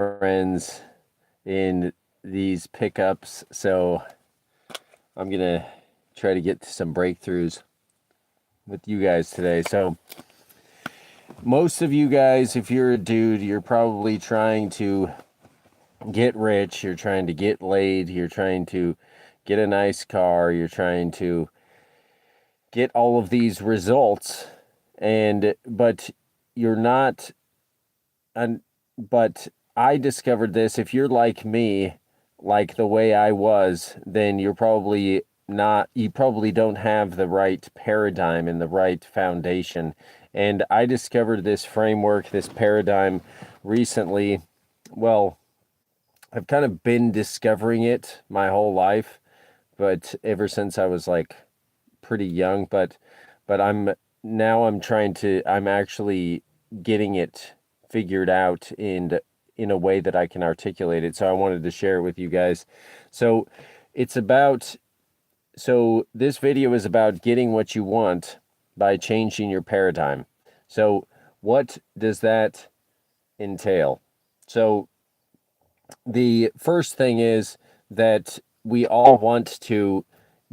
friends in these pickups, so I'm gonna try to get to some breakthroughs with you guys today. So most of you guys, if you're a dude, you're probably trying to get rich, you're trying to get laid, you're trying to get a nice car, you're trying to get all of these results, but you're not. And but I discovered this. If you're like me, like the way I was, then you're probably not. You probably don't have the right paradigm and the right foundation. And I discovered this framework, this paradigm, recently. Well, I've kind of been discovering it my whole life, but ever since I was like pretty young. But I'm trying to. I'm actually getting it figured out in a way that I can articulate it. So I wanted to share it with you guys. So it's about so this video is about getting what you want by changing your paradigm. So what does that entail? So the first thing is that we all want to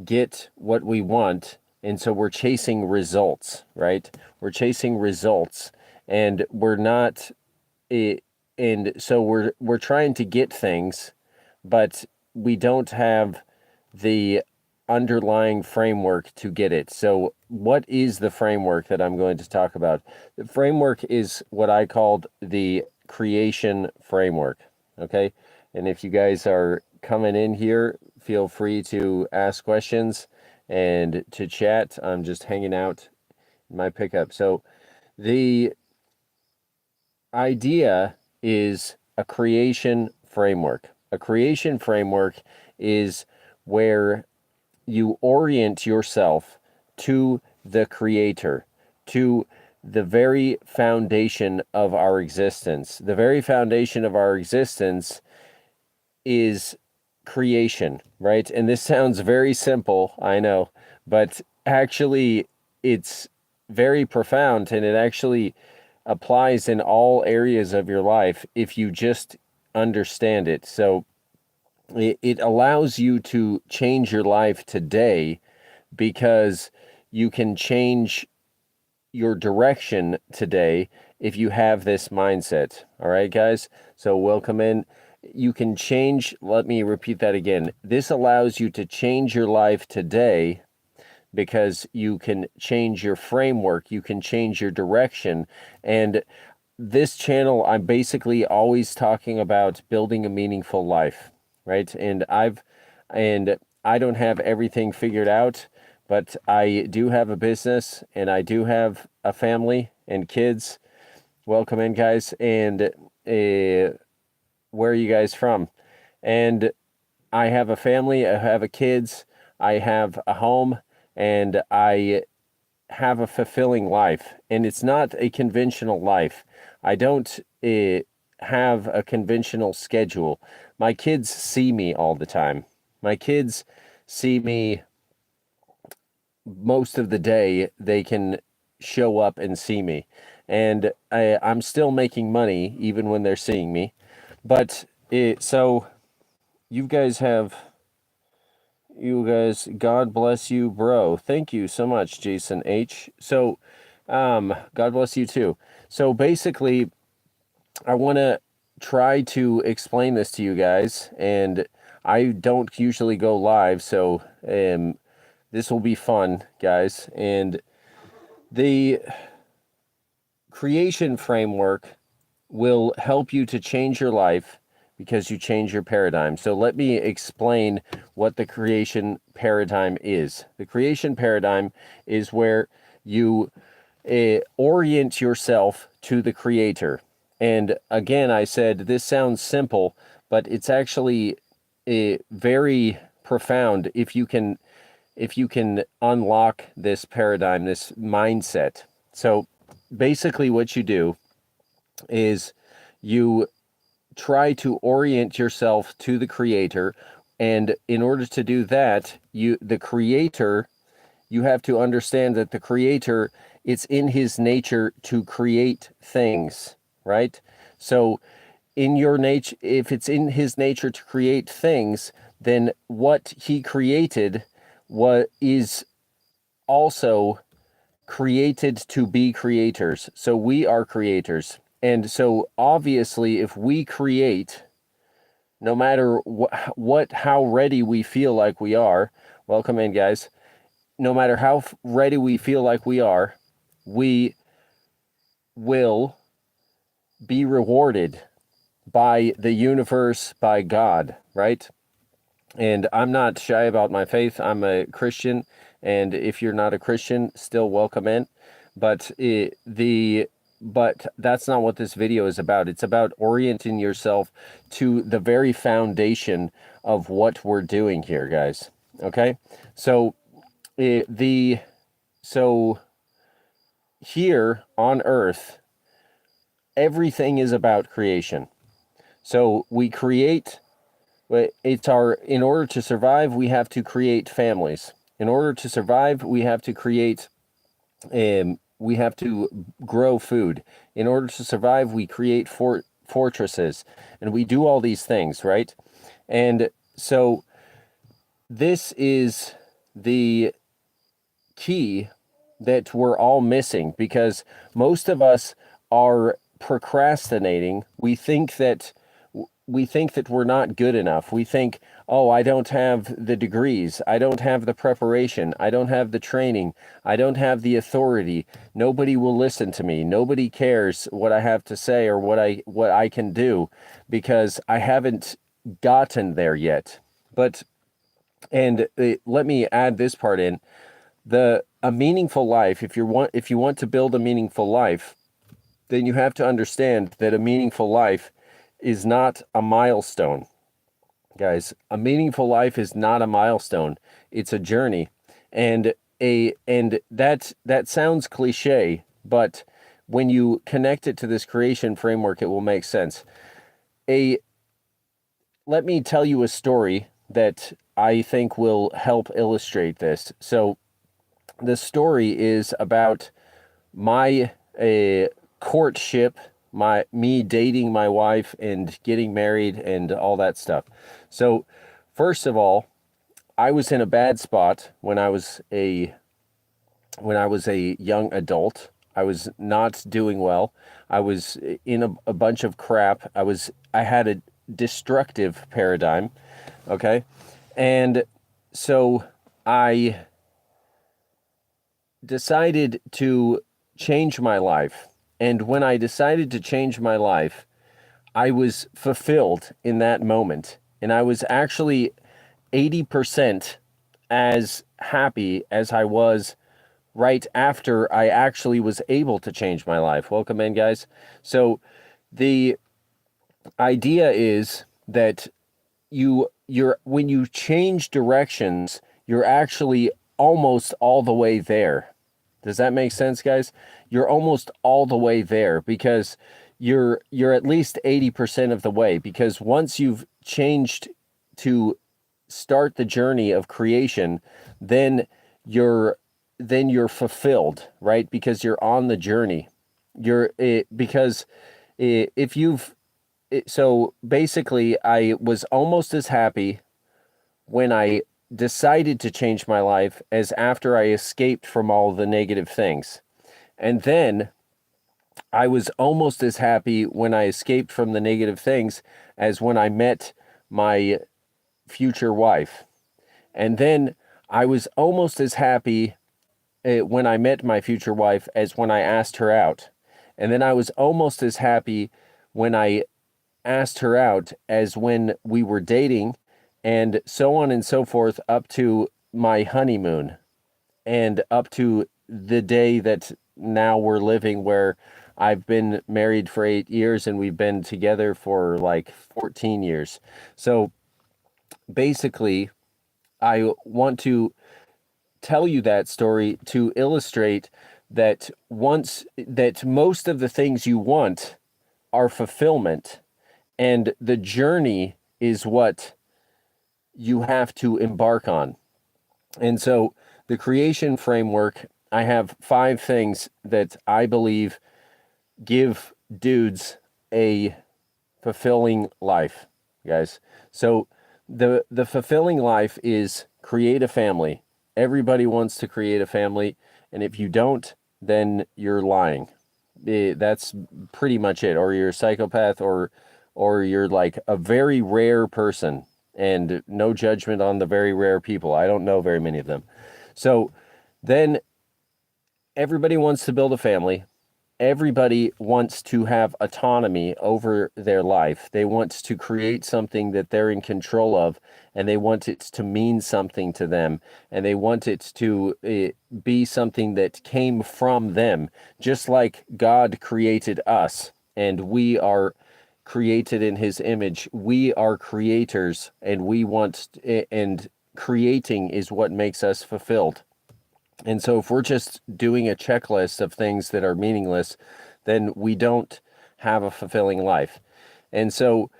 get what we want, and so we're chasing results, right? We're chasing results, and we're not and so we're trying to get things, but we don't have the underlying framework to get it. So what is the framework that I'm going to talk about? The framework is what I called the creation framework. Okay. And if you guys are coming in here, feel free to ask questions and to chat. I'm just hanging out in my pickup. So the idea is a creation framework. A creation framework is where you orient yourself to the creator, to the very foundation of our existence. The very foundation of our existence is creation, right? And this sounds very simple, I know, but actually it's very profound, and it actually applies in all areas of your life if you just understand it. So it allows you to change your life today because you can change your direction today if you have this mindset. All right, guys? So welcome in. You can change, let me repeat that again. This allows you to change your life today because you can change your framework, you can change your direction. And this channel, I'm basically always talking about building a meaningful life, right? And I don't have everything figured out, but I do have a business and I do have a family and kids. Welcome in, guys. And where are you guys from? And I have a family, I have a kids, I have a home, and I have a fulfilling life. And it's not a conventional life. I don't have a conventional schedule. My kids see me all the time. My kids see me most of the day. They can show up and see me. And I'm still making money even when they're seeing me. But so you guys have, you guys, God bless you, bro. Thank you so much, Jason H. So, God bless you too. So basically, I want to try to explain this to you guys, and I don't usually go live, so this will be fun, guys. And the creation framework will help you to change your life because you change your paradigm. So let me explain what the creation paradigm is. The creation paradigm is where you orient yourself to the creator. And again, I said this sounds simple, but it's actually very profound if you can unlock this paradigm, this mindset. So basically what you do is you try to orient yourself to the creator, and in order to do that, you have to understand that the creator, it's in his nature to create things, right? So in your nature, if it's in his nature to create things, then what he created what is also created to be creators. So we are creators. And so obviously if we create, no matter how ready we feel like we are, welcome in guys, no matter how ready we feel like we will be rewarded by the universe, by God, right? And I'm not shy about my faith. I'm a Christian, and if you're not a Christian, still welcome in. But but that's not what this video is about. It's about orienting yourself to the very foundation of what we're doing here, guys. Okay? So so here on earth, everything is about creation. So we create, in order to survive, we have to create families. In order to survive, we have to create, we have to grow food. In order to survive, we create fortresses, and we do all these things, right? And so this is the key that we're all missing, because most of us are procrastinating. We think that we're not good enough. We think, oh, I don't have the degrees, I don't have the preparation, I don't have the training, I don't have the authority, nobody will listen to me, nobody cares what I have to say or what I can do, because I haven't gotten there yet. But let me add this part in. A meaningful life, if you want to build a meaningful life, then you have to understand that a meaningful life is not a milestone. Guys, a meaningful life is not a milestone. It's a journey. And that sounds cliche, but when you connect it to this creation framework, it will make sense. Let me tell you a story that I think will help illustrate this. So the story is about my courtship, me dating my wife and getting married and all that stuff. So first of all, I was in a bad spot when I was a young adult. I was not doing well. I was in a bunch of crap. I had a destructive paradigm. Okay. And so I decided to change my life. And when I decided to change my life, I was fulfilled in that moment. And I was actually 80% as happy as I was right after I actually was able to change my life. Welcome in, guys. So the idea is that when you change directions, you're actually almost all the way there. Does that make sense, guys? You're almost all the way there, because you're at least 80% of the way, because once you've changed to start the journey of creation, then you're fulfilled, right? Because you're on the journey. So basically I was almost as happy when I decided to change my life as after I escaped from all the negative things. And then I was almost as happy when I escaped from the negative things as when I met my future wife. And then I was almost as happy when I met my future wife as when I asked her out. And then I was almost as happy when I asked her out as when we were dating, and so on and so forth, up to my honeymoon and up to the day that now we're living, where I've been married for 8 years and we've been together for like 14 years. So basically, I want to tell you that story to illustrate that most of the things you want are fulfillment, and the journey is what you have to embark on. And so the creation framework, I have 5 things that I believe give dudes a fulfilling life, guys. So the fulfilling life is create a family. Everybody wants to create a family, and if you don't, then you're lying. That's pretty much it. Or you're a psychopath, or you're like a very rare person. And no judgment on the very rare people. I don't know very many of them. So then everybody wants to build a family. Everybody wants to have autonomy over their life. They want to create something that they're in control of, and they want it to mean something to them, and they want it to be something that came from them, just like God created us, and we are created in his image. We are creators, and we want, and creating is what makes us fulfilled. And so if we're just doing a checklist of things that are meaningless, then we don't have a fulfilling life. And so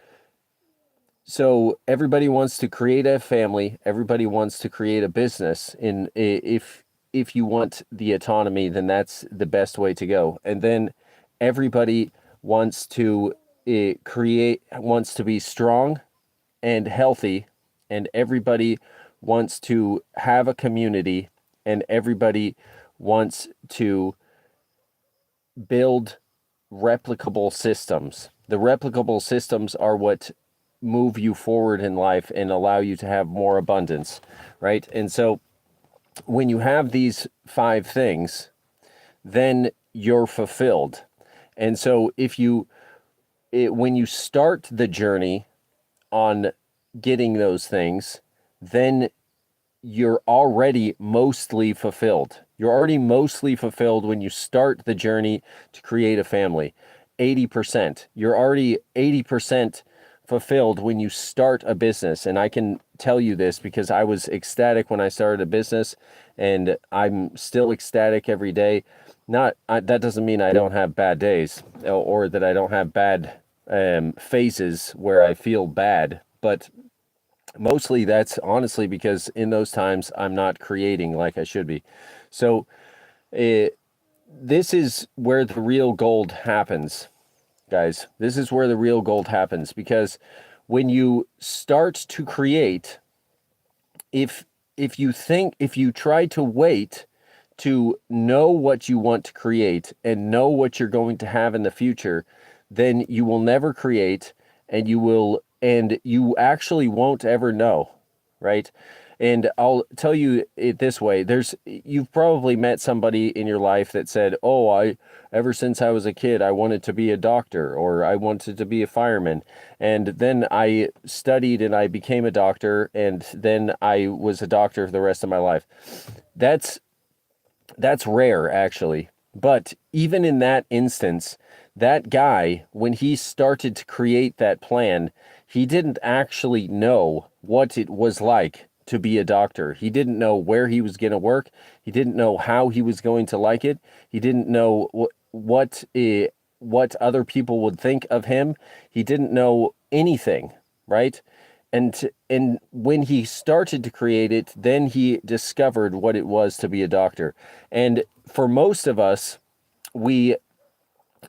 everybody wants to create a family, everybody wants to create a business. In if you want the autonomy, then that's the best way to go. And then everybody wants to wants to be strong and healthy, and everybody wants to have a community, and everybody wants to build replicable systems. The replicable systems are what move you forward in life and allow you to have more abundance, right? And so when you have these 5 things, then you're fulfilled. And so when you start the journey on getting those things, then you're already mostly fulfilled. You're already mostly fulfilled when you start the journey to create a family. 80%. You're already 80% fulfilled when you start a business. And I can tell you this because I was ecstatic when I started a business, and I'm still ecstatic every day. That doesn't mean I don't have bad days, or that I don't have bad phases where I feel bad, but mostly that's honestly because in those times I'm not creating like I should be. So this is where the real gold happens, guys. This is where the real gold happens, because when you start to create, if you try to wait to know what you want to create and know what you're going to have in the future, then you will never create, and you actually won't ever know, right? And I'll tell you it this way. You've probably met somebody in your life that said, "Oh, ever since I was a kid, I wanted to be a doctor, or I wanted to be a fireman. And then I studied and I became a doctor, and then I was a doctor for the rest of my life." That's rare, actually. But even in that instance, that guy, when he started to create that plan, he didn't actually know what it was like to be a doctor. He didn't know where he was going to work. He didn't know how he was going to like it. He didn't know what other people would think of him. He didn't know anything, right? And when he started to create it, then he discovered what it was to be a doctor. And for most of us, we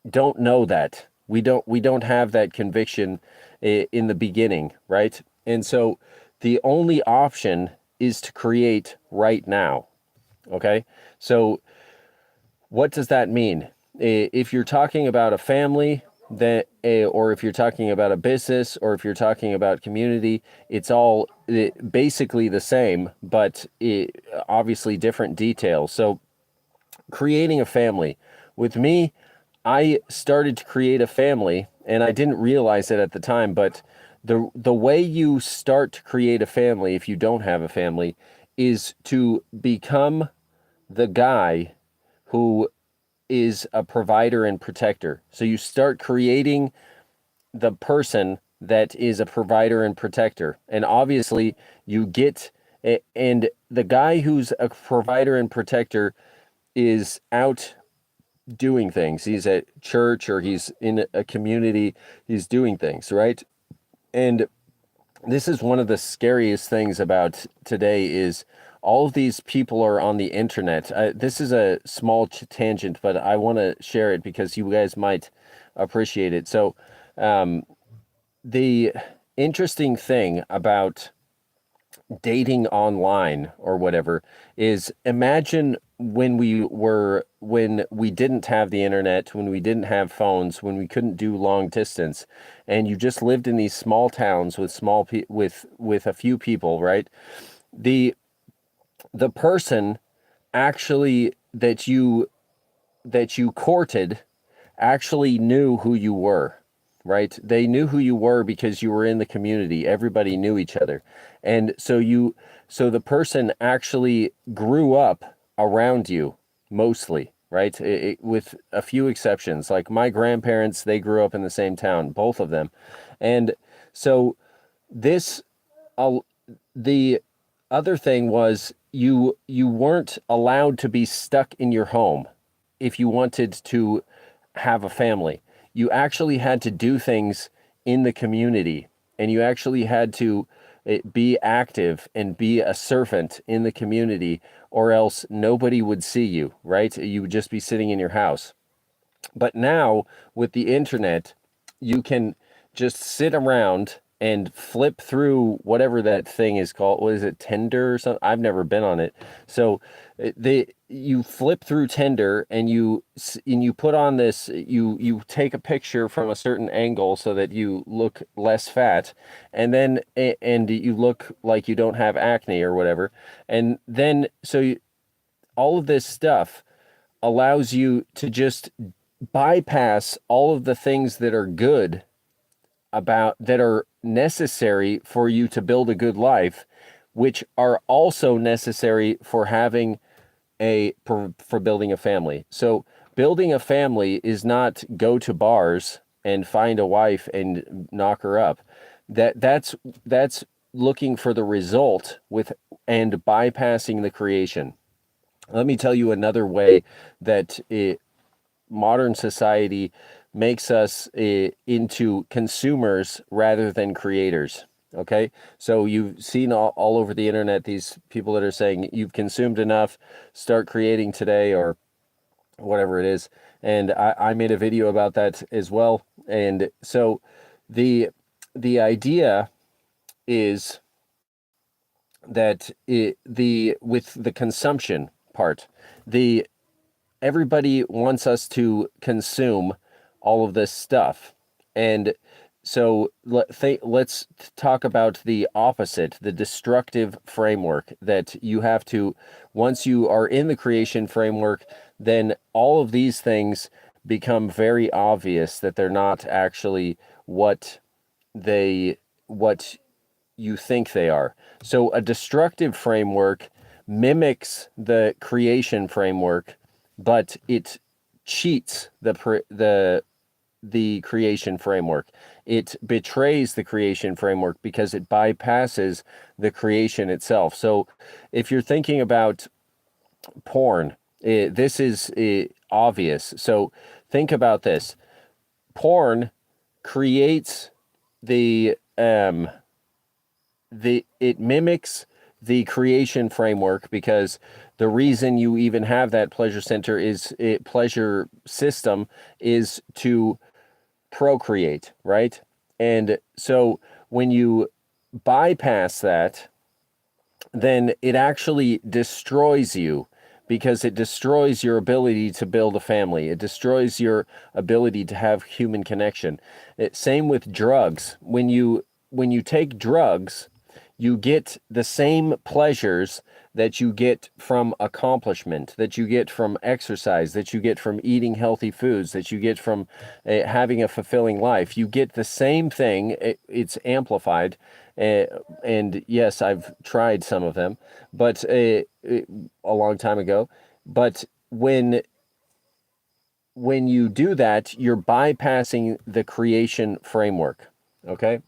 don't know that. We don't have that conviction in the beginning, right? And so the only option is to create right now. Okay? So what does that mean? If you're talking about a family, or if you're talking about a business, or if you're talking about community, it's all basically the same, but obviously different details. So creating a family. With me, I started to create a family, and I didn't realize it at the time, but the way you start to create a family, if you don't have a family, is to become the guy who is a provider and protector. So you start creating the person that is a provider and protector. And obviously and the guy who's a provider and protector is out doing things. He's at church, or he's in a community, he's doing things, right? And this is one of the scariest things about today is all of these people are on the internet. This is a small tangent, but I want to share it because you guys might appreciate it. So the interesting thing about dating online or whatever is, imagine when we didn't have the internet, when we didn't have phones, when we couldn't do long distance, and you just lived in these small towns with with a few people, right? The the person actually that you courted actually knew who you were, right? They knew who you were because you were in the community. Everybody knew each other. And so the person actually grew up around you mostly, right? With a few exceptions. Like my grandparents, they grew up in the same town, both of them. And so this, uh, the other thing was you weren't allowed to be stuck in your home if you wanted to have a family. You actually had to do things in the community, and you actually had to be active and be a servant in the community, or else nobody would see you, right? You would just be sitting in your house. But now with the internet, you can just sit around and flip through whatever that thing is called. What is it, Tinder or something? I've never been on it. So you flip through Tinder and you put on this, you take a picture from a certain angle so that you look less fat, and then and you look like you don't have acne or whatever. And then all of this stuff allows you to just bypass all of the things that are good about that are necessary for you to build a good life, which are also necessary for having for building a family. So building a family is not go to bars and find a wife and knock her up. That's looking for the result with and bypassing the creation. Let me tell you another way that modern society makes us into consumers rather than creators. Okay, so you've seen all over the internet these people that are saying you've consumed enough, start creating today, or whatever it is. And I made a video about that as well. And so the idea is that the with the consumption part, the everybody wants us to consume all of this stuff. And so let's talk about the opposite, the destructive framework that you have to, once you are in the creation framework, then all of these things become very obvious that they're not actually they, what you think they are. So a destructive framework mimics the creation framework, but it cheats the creation framework. It betrays the creation framework because it bypasses the creation itself. So if you're thinking about porn, this is obvious. So think about this. Porn creates the it mimics the creation framework because the reason you even have that pleasure center pleasure system is to procreate, right? And so when you bypass that, then it actually destroys you because it destroys your ability to build a family. It destroys your ability to have human connection. Same with drugs. When you take drugs, you get the same pleasures that you get from accomplishment, that you get from exercise, that you get from eating healthy foods, that you get from having a fulfilling life. You get the same thing. It's amplified. And yes, I've tried some of them, but a long time ago. But when you do that, you're bypassing the creation framework. Okay.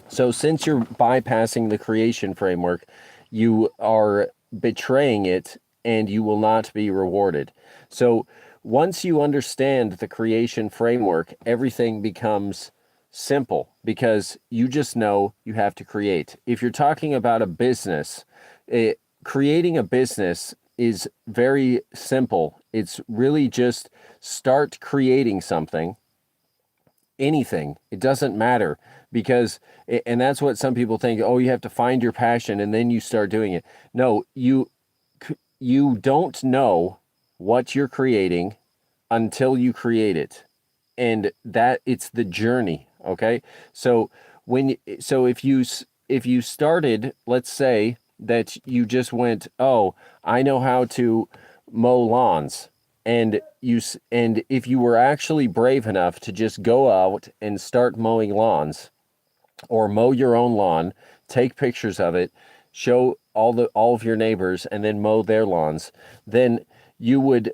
So since you're bypassing the creation framework, you are betraying it and you will not be rewarded. So once you understand the creation framework, everything becomes simple because you just know you have to create. If you're talking about a business, creating a business is very simple. It's really just start creating something, anything. It doesn't matter. because and that's what some people think, oh, you have to find your passion and then you start doing it. No, you don't know what you're creating until you create it. And that it's the journey, okay? So if you started, let's say that you just went, "Oh, I know how to mow lawns." And if you were actually brave enough to just go out and start mowing lawns, or mow your own lawn, take pictures of it, show all of your neighbors, and then mow their lawns, then you would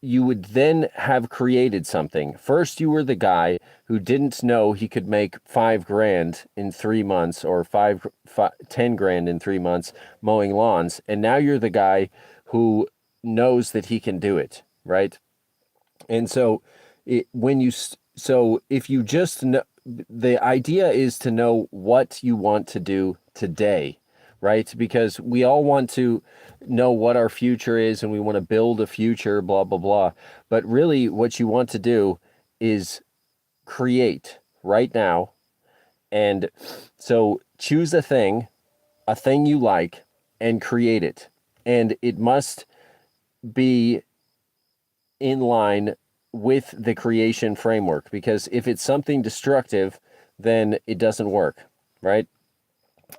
you would then have created something. First, you were the guy who didn't know he could make 5 grand in 3 months, or 10 grand in 3 months mowing lawns. And now you're the guy who knows that he can do it, right? And so so if you just know, the idea is to know what you want to do today, right? Because we all want to know what our future is and we want to build a future, blah, blah, blah. But really, what you want to do is create right now. And so choose a thing you like, and create it. And it must be in line with the creation framework, because if it's something destructive, then it doesn't work, right?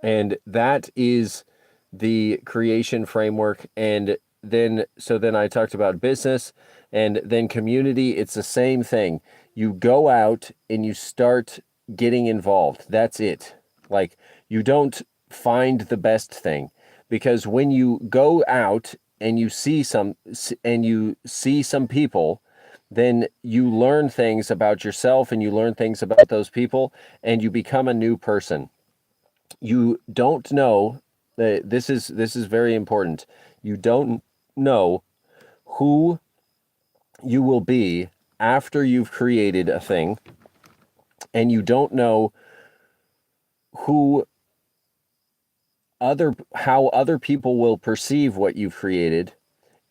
And that is the creation framework. And then I talked about business, and then community. It's the same thing. You go out and you start getting involved. That's it. Like, you don't find the best thing, because when you go out and you see some people, then you learn things about yourself and you learn things about those people, and you become a new person. You don't know that this is very important. You don't know who you will be after you've created a thing, and you don't know who how other people will perceive what you've created,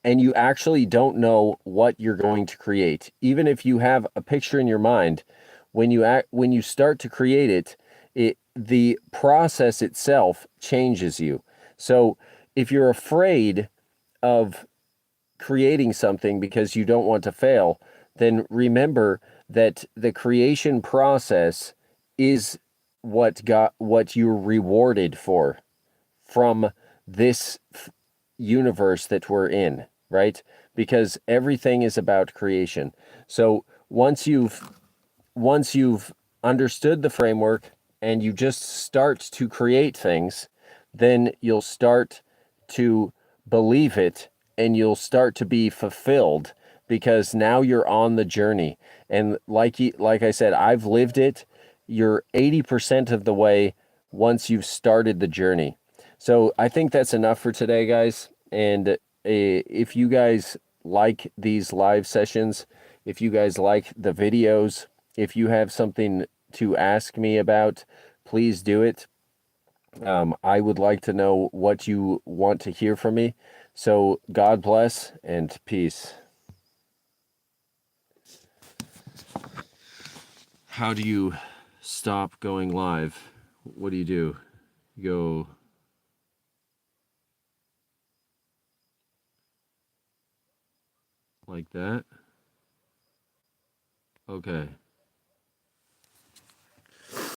and you actually don't know what you're going to create. Even if you have a picture in your mind, when you start to create the process itself changes you. So if you're afraid of creating something because you don't want to fail, then remember that the creation process is what you're rewarded for from this universe that we're in, right? Because everything is about creation. So once you've understood the framework and you just start to create things, then you'll start to believe it and you'll start to be fulfilled, because now you're on the journey. And like I said, I've lived it. You're 80% of the way once you've started the journey. So I think that's enough for today, guys. And if you guys like these live sessions, if you guys like the videos, if you have something to ask me about, please do it. I would like to know what you want to hear from me. So God bless and peace. How do you stop going live? What do? You go like that? Okay.